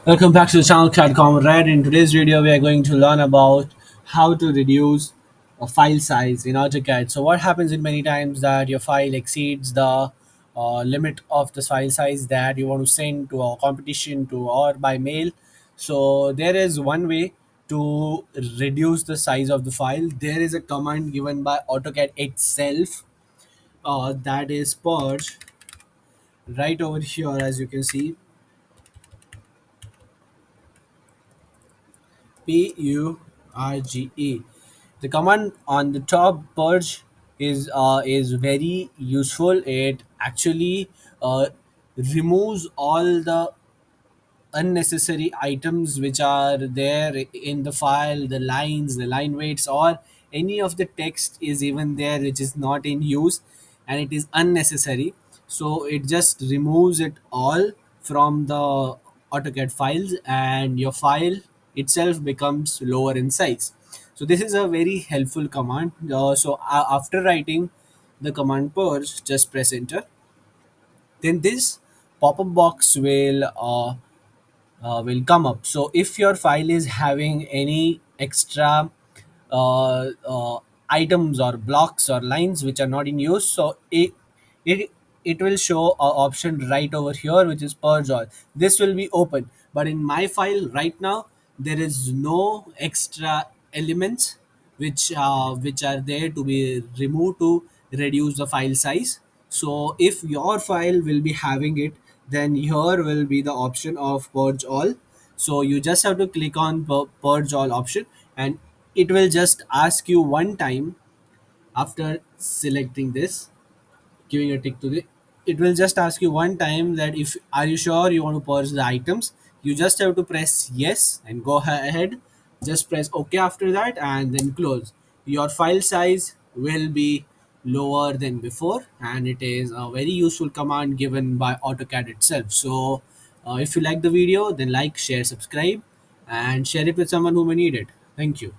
Welcome back to the channel Cat Comrade. In today's video, we are going to learn about how to reduce a file size in AutoCAD. So, what happens in many times that your file exceeds the limit of the file size that you want to send to a competition to or by mail. So, there is one way to reduce the size of the file. There is a command given by AutoCAD itself, that is purge right over here, as you can see. Purge. The command on the top purge is very useful. It actually removes all the unnecessary items which are there in the file, the lines, the line weights, or any of the text is even there which is not in use and it is unnecessary. So it just removes it all from the AutoCAD files and your file itself becomes lower in size. So this is a very helpful command. After writing the command purge, just press enter. Then this pop-up box will come up. So if your file is having any extra items or blocks or lines which are not in use, so it it will show a option right over here which is purge all. This will be open, but in my file right now there is no extra elements which are there to be removed to reduce the file size. So if your file will be having it, then here will be the option of purge all. So you just have to click on purge all option, and it will just ask you one time after selecting this, giving a tick to the, it will just ask you one time that if are you sure you want to purge the items. You just have to press yes and go ahead. Just press ok after that and then close. Your file size will be lower than before, and it is a very useful command given by AutoCAD itself. So if you like the video, then like, share, subscribe, and share it with someone who may need it. Thank you.